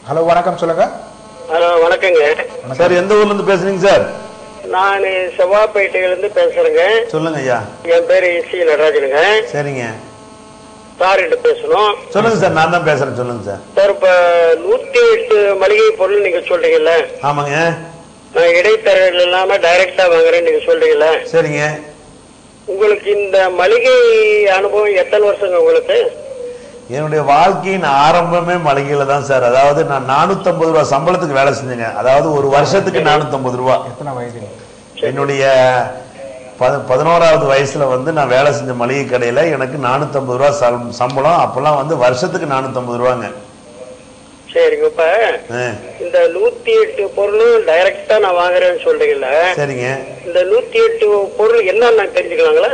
Hello வணக்கம் சொல்லுங்க. Hello வணக்கங்க சார். எந்த ஊர்ல இருந்து பேசுறீங்க சார்? நான் செவ்வாப்பேட்டையிலிருந்து பேசுறேங்க. சொல்லுங்க ஐயா. என் பேரு சி நடராஜனுங்க. சரிங்க சார்கிட்ட பேசணும். சொல்லுங்க சார். நான் தான் பேசுறேன். சொல்லுங்க சார். சார் இப்ப 108 மளிகை பொருள் நீங்க சொல்றீங்கல்ல? ஆமாங்க. நான் இடைத்தரகர்கள் இல்லாம டைரக்டா வாங்குறேன்னு நீங்க சொல்றீங்கல்ல? சரிங்க. உங்களுக்கு இந்த மளிகை அனுபவம் எத்தனை வருஷங்க உங்களுக்கு? என்னுடைய வாழ்க்கையின் ஆரம்பமே மளிகையில தான் சார். அதாவது நான் 450 ரூபாய் சம்பளத்துக்கு வேலை செஞ்சேங்க. அதாவது ஒரு வருஷத்துக்கு 450 ரூபாய். எத்தனை வயது? என்னுடைய 11வது வயசுல வந்து நான் வேலை செஞ்ச மளிகை கடையில எனக்கு 450 ரூபாய் சம்பளம். அப்பெல்லாம் வந்து வருஷத்துக்கு 450 ரூபாங்க. சரிங்க. இப்ப இந்த 108 பொருளும் டைரக்டா நான் வாங்குறேன்னு சொல்றீங்கல்ல? சரிங்க. இந்த 108 பொருள் என்னன்னு நான் தெரிஞ்சுக்கலாங்களா?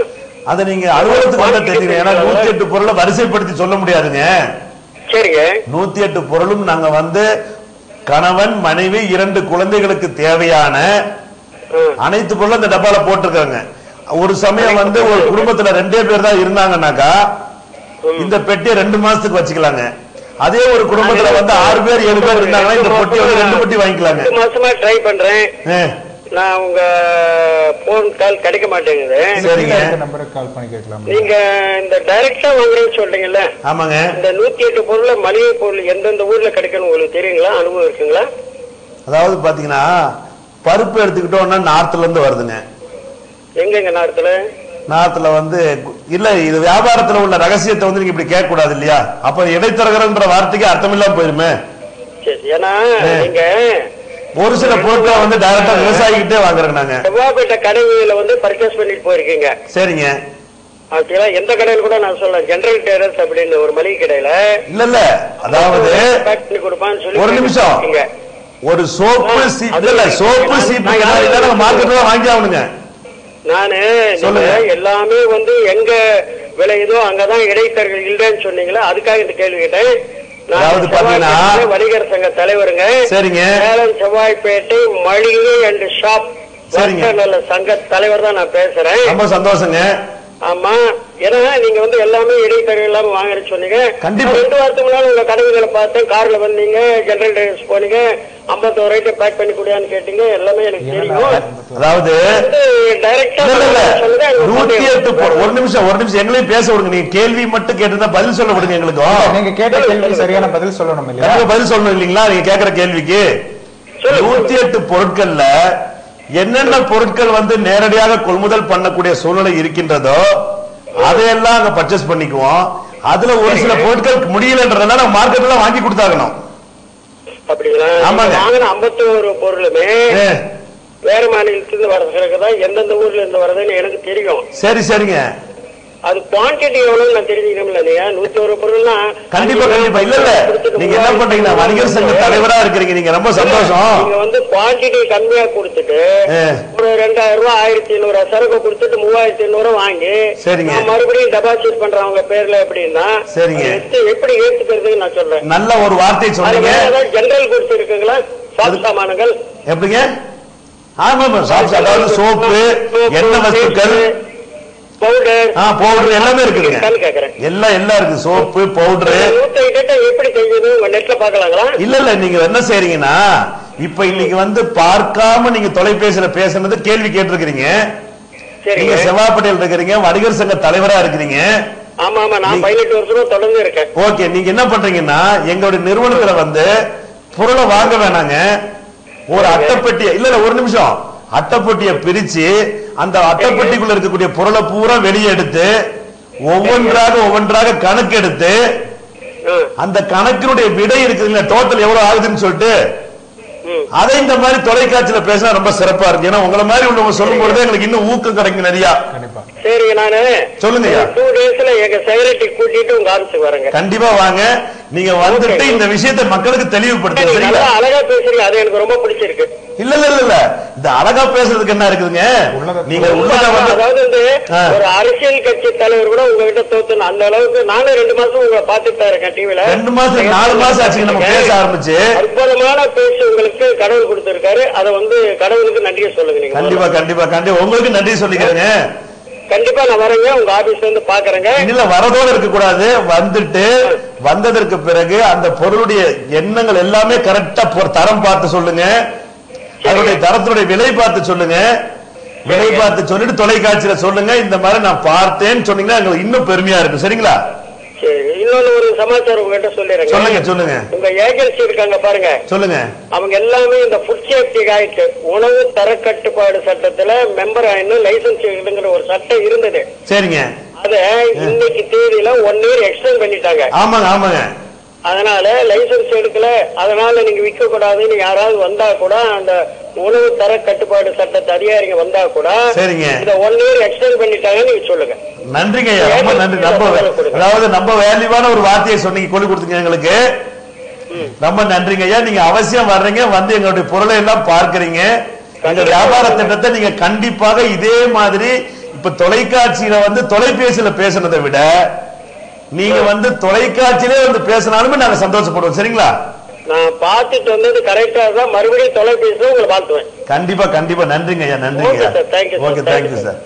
அதை நீங்க அலுவலகத்துக்கு வந்து தெரிஞ்சுக்கணும். ஏன்னா 108 பொருளை வரிசைப்படுத்தி சொல்ல முடியாதுங்க. சரிங்க. 108 பொருளும் நாங்க வந்து கணவன் மனைவி 2 குழந்தைகளுக்கு தேவையான அனைத்து பொருளும் அந்த டப்பால போட்டிருக்காங்க. ஒரு சமயம் வந்து ஒரு குடும்பத்துல 2 பேர் தான் இருந்தாங்கன்னாக்கா இந்த பெட்டியை 2 மாசத்துக்கு வச்சுக்கலாங்க. அதே ஒரு குடும்பத்துல வந்து 6 பேர் 7 பேர் இருந்தாங்கன்னா இந்த பொட்டியை 2 பொட்டி வாங்கிக்கலாங்க. 2 மாசமா ட்ரை பண்றேன். நான் உங்க போன் கால் கிடைக்க மாட்டேங்குது. சரிங்க. நம்பருக்கு கால் பண்ணி கேட்கலாம். நீங்க இந்த டைரக்டா வாங்குறேன்னு சொல்றீங்கல்ல? ஆமாங்க. இந்த 108 பொருள்ல மளிகை பொருள் எந்தெந்த ஊர்ல கிடைக்கணும் உங்களுக்கு தெரியுங்களா? அனுபவம் இருக்குங்களா? அதாவது பாத்தீங்கன்னா பருப்பு எடுத்துக்கிட்டோம்னா நார்த்ல இருந்து வருதுங்க. எங்க நார்த்ல வந்து இல்ல, இது வியாபாரத்துல உள்ள ரகசியத்தை வந்து நீங்க இப்படி கேட்க கூடாது இல்லையா? அப்ப இடைத்தரகர்ன்ற வார்த்தைக்கு அர்த்தம் இல்லாம போயிருமே. ஏன்னா நீங்க ஒரு சில பொருட்களை வந்து டைரக்டா விவசாயிகிட்டே வாங்குறோம். நாங்க செவ்வாப்பேட்டை கடையில வந்து பர்ச்சேஸ் பண்ணிட்டு போயிருக்கீங்க. சரிங்க. எந்த கடையில கூட நான் சொல்ல ஜெனரல் டேரஸ் அப்படின்னு ஒரு மளிகை கடையில இல்ல அதாவது ஒரு நிமிஷம் ஒரு சோப்பு சோப்பு சீப்பு மார்க்கெட்ல வாங்கி ஆகணுங்க. நானு எல்லாமே வந்து எங்க விளையுதோ அங்கதான் இடைத்தரகர்கள் இல்லைன்னு சொன்னீங்களா? அதுக்காக இந்த கேள்வி கேட்டேன். வணிகர் சங்க தலைவருங்க. சரிங்க. சேலம் செவ்வாய்ப்பேட்டை மளிகை அண்ட் ஷாப் சங்க தலைவர் தான் நான் பேசுறேன். ரொம்ப சந்தோஷங்க. ஆமா. ஏன்னா நீங்க வந்து எல்லாமே இடைத்தரகர்கள் இல்லாம வாங்குறேன்னு சொன்னீங்க. கண்டிப்பா 2 வாரத்துக்கு முன்னாடி உங்க கடைகளை பார்த்தேன். கார்ல வந்தீங்க, ஜெனரல் டேரஸ் போனீங்க, 51 ஐட்டம் பேக் பண்ணி கொடுயான்னு கேட்டீங்க. எல்லாமே எனக்கு தெரியும். அதாவது டைரக்டா 108 ஒரு நிமிஷம் எங்களையும் பேச விடுங்க. நீங்க கேள்வி மட்டும் கேட்டு பதில் சொல்ல விடுங்க. எங்களுக்கு நீங்க கேட்ட கேள்வி சரியான பதில் சொல்லணும் இல்லையா? பதில் சொல்லணும் இல்லீங்களா? நீங்க கேட்கிற கேள்விக்கு 108 பொருட்கள்ல என்னென்ன பொருட்கள் வந்து நேரடியாக கொள்முதல் பண்ணக்கூடிய சூழ்நிலை இருக்கின்றதோ அதையெல்லாம் அங்க பர்ச்சேஸ் பண்ணிக்குவோம். அதுல ஒரு சில பொருட்கள் முடியலன்றதுனால மார்க்கெட்ல வாங்கி கொடுத்தாகணும். அப்படிங்களா? ஆமாங்க. 51 பொருளுமே வேற மாநிலத்திலிருந்து வரதுதான் எந்தெந்த ஊர்ல இருந்து வரதுன்னு எனக்கு தெரியும். சரி சரிங்க. அது குவான்டிட்டி எவ்வளவு நான் தெரிஞ்சுக்கணும் இல்லையா? 101 பொருள்னா கண்டிப்பா கண்டிப்பா இல்ல இல்ல. நீங்க என்ன பண்றீங்கன்னா வணிகர் சங்க தலைவரா இருக்கிறீங்க. நீங்க ரொம்ப சந்தோஷம். நீங்க வந்து குவான்டிட்டி கம்மியா கொடுத்துட்டு ஒரு 2000 ரூபாய் 1500 சரக்கு கொடுத்துட்டு 3800 வாங்கி சரிங்க மறுபடியும் டெபாசிட் பண்றவங்க பேர்ல எப்படின்னா சரிங்க எப்படி ஏத்துக்கிறதுன்னு நான் சொல்றேன். நல்ல ஒரு வார்த்தை சொன்னீங்க. ஜெனரல் குட்ஸ் இருக்குங்களா? சாப் சாமான்கள் எப்படிங்க? ஆமா சாப் அதாவது சோப்பு, எண்ணெய் வஸ்துக்கள், பவுடர் எல்லாமே இருக்குதுங்க. எல்லாம் இருக்கு. சோப்பு பவுடர் எப்படி தெரிஞ்சது? நெட்ல பாக்கலாங்களா? இல்ல இல்ல. நீங்க என்ன செய்றீங்கன்னா இப்ப இன்னைக்கு வந்து பார்க்காம நீங்க தொலைபேசியில பேசுனது கேள்வி கேட்டிருக்கீங்க. நீங்க செவ்வாப்பேட்டையில் இருக்கிறீங்க, வணிகர் சங்க தலைவரா இருக்கிறீங்க. ஆமா ஆமா. நான் 18 வருஷமா தொடர்ந்து இருக்கேன். ஓகே. நீங்க என்ன பண்றீங்கன்னா எங்களுடைய நிறுவனத்துல வந்து பொருளை வாங்க வேணாங்க. ஒரு அட்டைப்பெட்டியை இல்ல ஒரு நிமிஷம் அட்டைப்பெட்டியை பிரிச்சு அந்த அட்டைப்பெட்டிக்குள்ள இருக்கக்கூடிய பொருளை பூரா வெளியே எடுத்து ஒவ்வொன்றாக கணக்கு எடுத்து அந்த கணக்கினுடைய விடை இருக்குதுங்க டோட்டல் எவ்வளவு ஆகுதுன்னு சொல்லிட்டு அதை இந்த மாதிரி தொலைக்காட்சியில பேசினா ரொம்ப சிறப்பா இருக்கு. ஏன்னா உங்களை மாதிரி உள்ளவங்க சொல்லும் பொழுது எங்களுக்கு இன்னும் ஊக்கம் கிடைக்கும் நிறைய. சரிங்க. நானு சொல்லுங்க 2 டேஸ்ல எங்க செக்ரட்டரி கூட்டிட்டு உங்க ஆபீஸ்க்கு வரேங்க. கண்டிப்பா வாங்க. நீங்க வந்துட்டு இந்த விஷயத்தை மக்களுக்கு தெளிவுபடுத்துங்க. சரிங்களா? அழகா பேசுறீங்க. அது எனக்கு ரொம்ப பிடிச்சிருக்கு. இல்ல இல்ல இல்ல. இந்த அழகா பேசுறதுக்கு என்ன இருக்குதுங்க? நீங்க அதாவது ஒரு அரசியல் கட்சி தலைவர் கூட உங்ககிட்ட தோத்தணும் அந்த அளவுக்கு. நானும் 2 மாசம் உங்களை பாத்துட்டு இருக்கேன் டிவில. 2 மாசம் 4 மாசம் ஆச்சு நம்ம பேச ஆரம்பிச்சு. அற்புதமான பேச்சு உங்களுக்கு கடவுள் கொடுத்திருக்காரு. அதை வந்து கடவுளுக்கு நன்றியை சொல்லுங்க. நீங்க கண்டிப்பா கண்டிப்பா கண்டிப்பா உங்களுக்கு நன்றி சொல்லிக்கிறேங்க. கண்டிப்பா நான் வரேங்க, உங்க ஆபீஸ்ல இருந்து பாக்குறேங்க. இல்ல வரதோட இருக்க கூடாது, வந்துட்டு வந்ததற்கு பிறகு அந்த பொருளுடைய எண்ணங்கள் எல்லாமே கரெக்டா தரம் பார்த்து சொல்லுங்க, அதனுடைய தரத்துடைய விலை பார்த்து சொல்லுங்க, விலை பார்த்து சொல்லிட்டு தொலைக்காட்சியில சொல்லுங்க, இந்த மாதிரி நான் பார்த்தேன்னு சொன்னீங்கன்னா எங்களுக்கு இன்னும் பெருமையா இருக்கும். சரிங்களா? சரி, இன்னொன்னு ஒரு சமாச்சாரம் உங்ககிட்ட சொல்லிடுறேங்க. சொல்லுங்க சொல்லுங்க. உங்க ஏஜென்சி இருக்காங்க பாருங்க, சொல்லுங்க. அவங்க எல்லாமே இந்த ஃபுட் சேஃப்டி ஆக்ட், உணவு தர கட்டுப்பாடு சட்டத்துல மெம்பர் ஆயின்னு லைசன்ஸ் எடுங்கிற ஒரு சட்டம் இருந்தது. சரிங்க. அத இன்னைக்கு தேதியில 1 இயர் எக்ஸ்டெண்ட் பண்ணிட்டாங்க. ஆமாங்க ஆமாங்க. அதனால லைசன்ஸ் எடுக்கல, அதனால நீங்க விற்க கூடாதுன்னு யாராவது வந்தா கூட அந்த உணவு தர கட்டுப்பாடு சட்டத்தை அதிகாரிங்க வந்தா கூட சரிங்க இந்த 1 இயர் எக்ஸ்டெண்ட் பண்ணிட்டாங்கன்னு நீங்க சொல்லுங்க. நன்றிங்க, ரொம்ப நன்றி. அதாவது நம்ம வேல்யூவான ஒரு வார்த்தையை சொன்னீங்க, கொண்டு கொடுத்தீங்க எங்களுக்கு, ரொம்ப நன்றிங்க ஐயா. நீங்க அவசியம் வர்றீங்க, வந்து எங்களுடைய பொருளை எல்லாம் பார்க்கறீங்க. எங்க வியாபார திட்டத்தை நீங்க கண்டிப்பாக இதே மாதிரி இப்ப தொலைக்காட்சியில வந்து தொலைபேசியில பேசுனதை விட நீங்க வந்து தொலைக்காட்சியிலே வந்து பேசினாலுமே நாங்க சந்தோஷப்படுவோம். சரிங்களா? நான் பார்த்துட்டு வந்தது கரெக்டா தான், மறுபடியும் தொலைபேசியில உங்களை பார்த்துவேன். கண்டிப்பா கண்டிப்பா. நன்றிங்க ஐயா, நன்றிங்க. Okay, thank you sir.